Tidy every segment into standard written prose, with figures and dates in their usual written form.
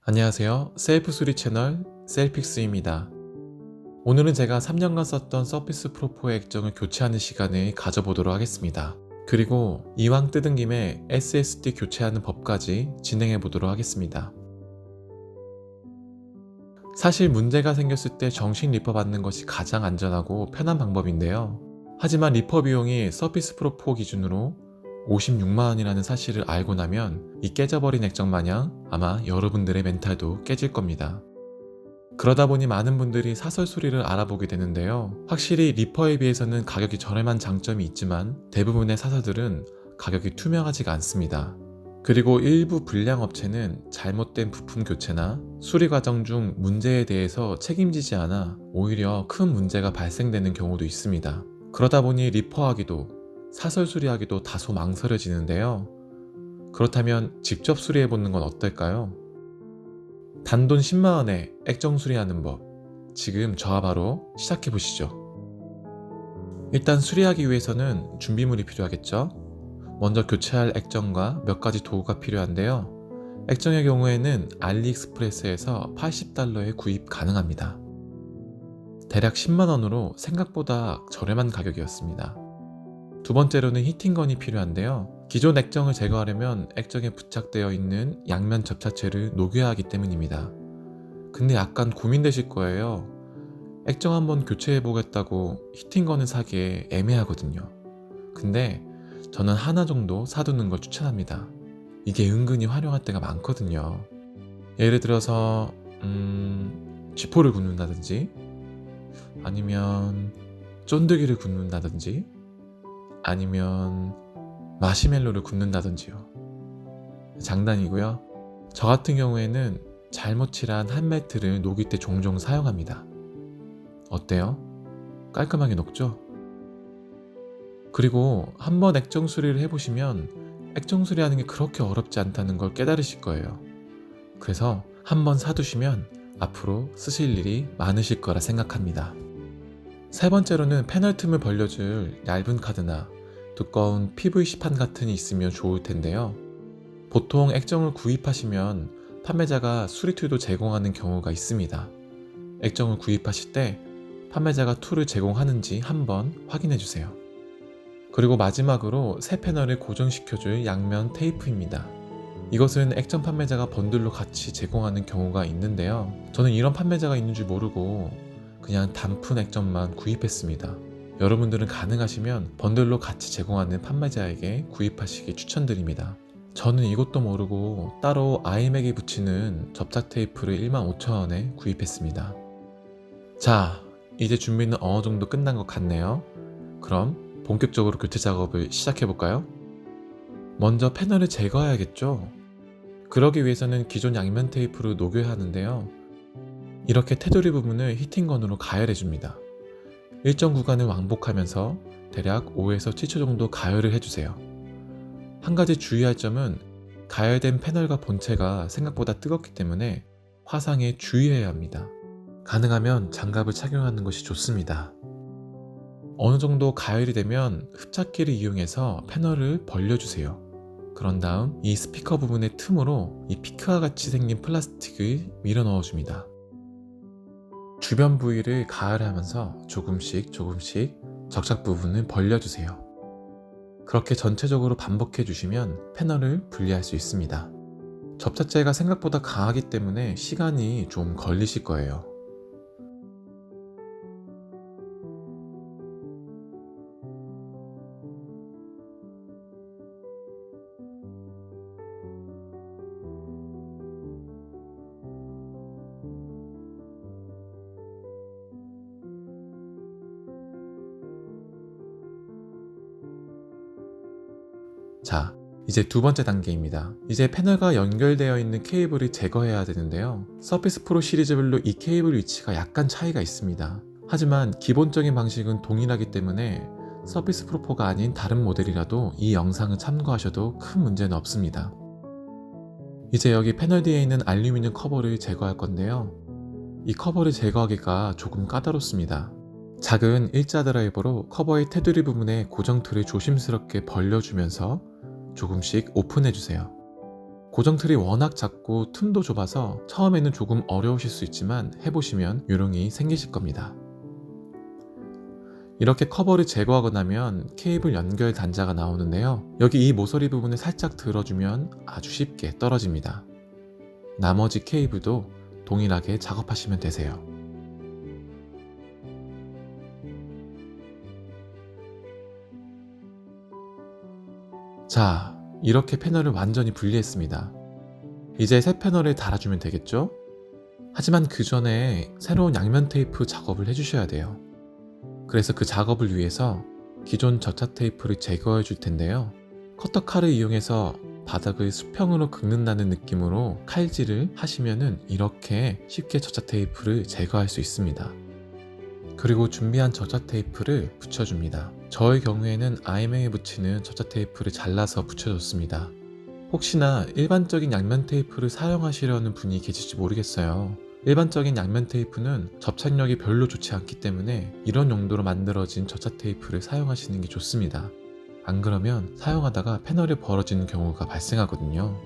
안녕하세요. 셀프 수리 채널 셀픽스입니다. 오늘은 제가 3년간 썼던 서피스 프로4의 액정을 교체하는 시간을 가져보도록 하겠습니다. 그리고 이왕 뜯은 김에 SSD 교체하는 법까지 진행해 보도록 하겠습니다. 사실 문제가 생겼을 때 정식 리퍼 받는 것이 가장 안전하고 편한 방법인데요. 하지만 리퍼 비용이 서피스 프로4 기준으로 56만원이라는 사실을 알고 나면 이 깨져버린 액정 마냥 아마 여러분들의 멘탈도 깨질 겁니다. 그러다 보니 많은 분들이 사설 수리를 알아보게 되는데요. 확실히 리퍼에 비해서는 가격이 저렴한 장점이 있지만 대부분의 사설들은 가격이 투명하지가 않습니다. 그리고 일부 불량 업체는 잘못된 부품 교체나 수리 과정 중 문제에 대해서 책임지지 않아 오히려 큰 문제가 발생되는 경우도 있습니다. 그러다 보니 리퍼하기도 사설 수리하기도 다소 망설여지는데요. 그렇다면 직접 수리해보는 건 어떨까요? 단돈 10만원에 액정 수리하는 법, 지금 저와 바로 시작해보시죠. 일단 수리하기 위해서는 준비물이 필요하겠죠. 먼저 교체할 액정과 몇 가지 도구가 필요한데요. 액정의 경우에는 알리익스프레스에서 $80에 구입 가능합니다. 대략 10만원으로 생각보다 저렴한 가격이었습니다. 두 번째로는 히팅건이 필요한데요. 기존 액정을 제거하려면 액정에 부착되어 있는 양면 접착제를 녹여야 하기 때문입니다. 근데 약간 고민되실 거예요. 액정 한번 교체해보겠다고 히팅건을 사기에 애매하거든요. 근데 저는 하나 정도 사두는 걸 추천합니다. 이게 은근히 활용할 때가 많거든요. 예를 들어서 쥐포를 굽는다든지 아니면 쫀득이를 굽는다든지 아니면 마시멜로를 굽는다든지요. 장난이고요. 저 같은 경우에는 잘못 칠한 한 매트를 녹일 때 종종 사용합니다. 어때요? 깔끔하게 녹죠? 그리고 한번 액정 수리를 해보시면 액정 수리하는 게 그렇게 어렵지 않다는 걸 깨달으실 거예요. 그래서 한번 사두시면 앞으로 쓰실 일이 많으실 거라 생각합니다. 세 번째로는 패널 틈을 벌려줄 얇은 카드나 두꺼운 PVC판 같은 게 있으면 좋을 텐데요. 보통 액정을 구입하시면 판매자가 수리 툴도 제공하는 경우가 있습니다. 액정을 구입하실 때 판매자가 툴을 제공하는지 한번 확인해 주세요. 그리고 마지막으로 새 패널을 고정시켜줄 양면 테이프입니다. 이것은 액정 판매자가 번들로 같이 제공하는 경우가 있는데요. 저는 이런 판매자가 있는 줄 모르고 그냥 단품 액정만 구입했습니다. 여러분들은 가능하시면 번들로 같이 제공하는 판매자에게 구입하시기 추천드립니다. 저는 이것도 모르고 따로 아이맥에 붙이는 접착 테이프를 15,000원에 구입했습니다. 자, 이제 준비는 어느 정도 끝난 것 같네요. 그럼 본격적으로 교체 작업을 시작해볼까요? 먼저 패널을 제거해야겠죠? 그러기 위해서는 기존 양면 테이프를 녹여야 하는데요. 이렇게 테두리 부분을 히팅건으로 가열해줍니다. 일정 구간을 왕복하면서 대략 5에서 7초 정도 가열을 해주세요. 한 가지 주의할 점은 가열된 패널과 본체가 생각보다 뜨겁기 때문에 화상에 주의해야 합니다. 가능하면 장갑을 착용하는 것이 좋습니다. 어느 정도 가열이 되면 흡착기를 이용해서 패널을 벌려주세요. 그런 다음 이 스피커 부분의 틈으로 이 피크와 같이 생긴 플라스틱을 밀어 넣어줍니다. 주변 부위를 가열하면서 조금씩 접착 부분을 벌려주세요. 그렇게 전체적으로 반복해 주시면 패널을 분리할 수 있습니다. 접착제가 생각보다 강하기 때문에 시간이 좀 걸리실 거예요. 자, 이제 두 번째 단계입니다. 이제 패널과 연결되어 있는 케이블을 제거해야 되는데요. 서피스 프로 시리즈별로 이 케이블 위치가 약간 차이가 있습니다. 하지만 기본적인 방식은 동일하기 때문에 서피스 프로4가 아닌 다른 모델이라도 이 영상을 참고하셔도 큰 문제는 없습니다. 이제 여기 패널 뒤에 있는 알루미늄 커버를 제거할 건데요. 이 커버를 제거하기가 조금 까다롭습니다. 작은 일자 드라이버로 커버의 테두리 부분에 고정 툴을 조심스럽게 벌려주면서 조금씩 오픈해주세요. 고정틀이 워낙 작고 틈도 좁아서 처음에는 조금 어려우실 수 있지만 해보시면 요령이 생기실 겁니다. 이렇게 커버를 제거하고 나면 케이블 연결 단자가 나오는데요. 여기 이 모서리 부분을 살짝 들어주면 아주 쉽게 떨어집니다. 나머지 케이블도 동일하게 작업하시면 되세요. 자, 이렇게 패널을 완전히 분리했습니다. 이제 새 패널을 달아주면 되겠죠? 하지만 그 전에 새로운 양면 테이프 작업을 해주셔야 돼요. 그래서 그 작업을 위해서 기존 접착 테이프를 제거해 줄 텐데요. 커터 칼을 이용해서 바닥을 수평으로 긁는다는 느낌으로 칼질을 하시면은 이렇게 쉽게 접착 테이프를 제거할 수 있습니다. 그리고 준비한 접착 테이프를 붙여줍니다. 저의 경우에는 아이맹에 붙이는 접착 테이프를 잘라서 붙여줬습니다. 혹시나 일반적인 양면 테이프를 사용하시려는 분이 계실지 모르겠어요. 일반적인 양면 테이프는 접착력이 별로 좋지 않기 때문에 이런 용도로 만들어진 접착 테이프를 사용하시는 게 좋습니다. 안 그러면 사용하다가 패널이 벌어지는 경우가 발생하거든요.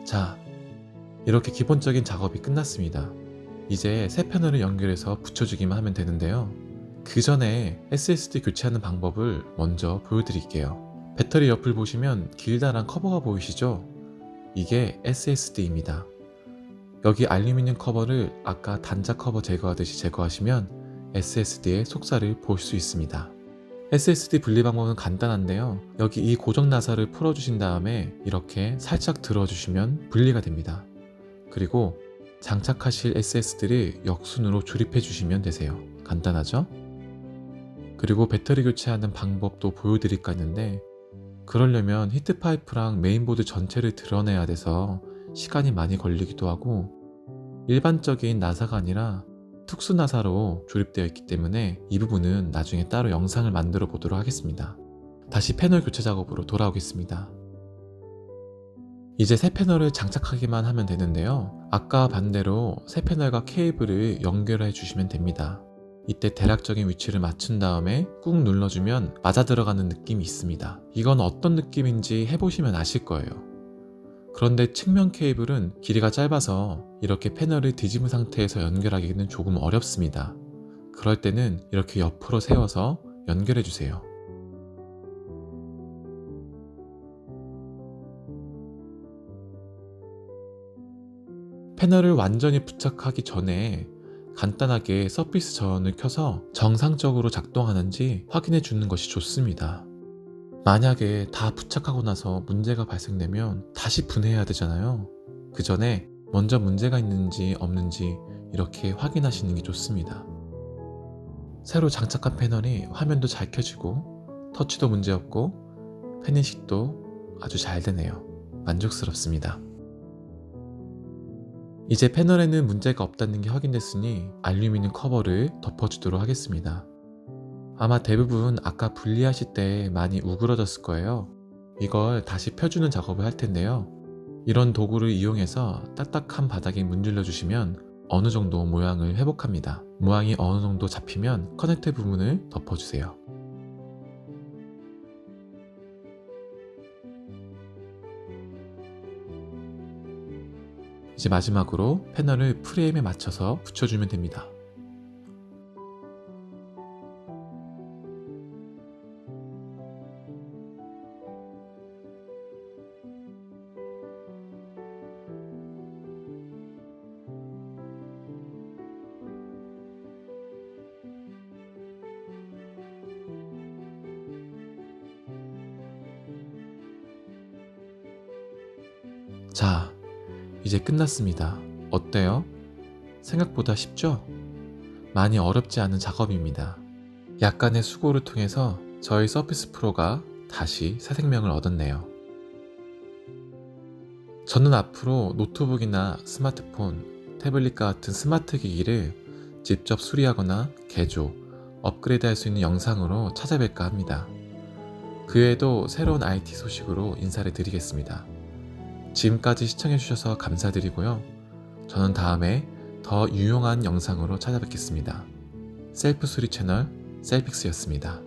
자, 이렇게 기본적인 작업이 끝났습니다. 이제 새 패널을 연결해서 붙여주기만 하면 되는데요. 그 전에 SSD 교체하는 방법을 먼저 보여드릴게요. 배터리 옆을 보시면 길다란 커버가 보이시죠? 이게 SSD입니다. 여기 알루미늄 커버를 아까 단자 커버 제거하듯이 제거하시면 SSD의 속살을 볼 수 있습니다. SSD 분리 방법은 간단한데요. 여기 이 고정 나사를 풀어주신 다음에 이렇게 살짝 들어주시면 분리가 됩니다. 그리고 장착하실 SSD를 역순으로 조립해 주시면 되세요. 간단하죠? 그리고 배터리 교체하는 방법도 보여드릴까 했는데 그러려면 히트파이프랑 메인보드 전체를 드러내야 돼서 시간이 많이 걸리기도 하고 일반적인 나사가 아니라 특수 나사로 조립되어 있기 때문에 이 부분은 나중에 따로 영상을 만들어 보도록 하겠습니다. 다시 패널 교체 작업으로 돌아오겠습니다. 이제 새 패널을 장착하기만 하면 되는데요. 아까 반대로 새 패널과 케이블을 연결해 주시면 됩니다. 이때 대략적인 위치를 맞춘 다음에 꾹 눌러주면 맞아 들어가는 느낌이 있습니다. 이건 어떤 느낌인지 해보시면 아실 거예요. 그런데 측면 케이블은 길이가 짧아서 이렇게 패널을 뒤집은 상태에서 연결하기는 조금 어렵습니다. 그럴 때는 이렇게 옆으로 세워서 연결해 주세요. 패널을 완전히 부착하기 전에 간단하게 서피스 전원을 켜서 정상적으로 작동하는지 확인해 주는 것이 좋습니다. 만약에 다 부착하고 나서 문제가 발생되면 다시 분해해야 되잖아요. 그 전에 먼저 문제가 있는지 없는지 이렇게 확인하시는 게 좋습니다. 새로 장착한 패널이 화면도 잘 켜지고 터치도 문제없고 펜 인식도 아주 잘 되네요. 만족스럽습니다. 이제 패널에는 문제가 없다는 게 확인됐으니 알루미늄 커버를 덮어주도록 하겠습니다. 아마 대부분 아까 분리하실 때 많이 우그러졌을 거예요. 이걸 다시 펴주는 작업을 할 텐데요. 이런 도구를 이용해서 딱딱한 바닥에 문질러 주시면 어느 정도 모양을 회복합니다. 모양이 어느 정도 잡히면 커넥터 부분을 덮어주세요. 이제 마지막으로 패널을 프레임에 맞춰서 붙여주면 됩니다. 자, 이제 끝났습니다. 어때요? 생각보다 쉽죠? 많이 어렵지 않은 작업입니다. 약간의 수고를 통해서 저희 서피스 프로가 다시 새 생명을 얻었네요. 저는 앞으로 노트북이나 스마트폰, 태블릿과 같은 스마트 기기를 직접 수리하거나 개조, 업그레이드 할 수 있는 영상으로 찾아뵐까 합니다. 그 외에도 새로운 IT 소식으로 인사를 드리겠습니다. 지금까지 시청해주셔서 감사드리고요. 저는 다음에 더 유용한 영상으로 찾아뵙겠습니다. 셀프 수리 채널 셀픽스였습니다.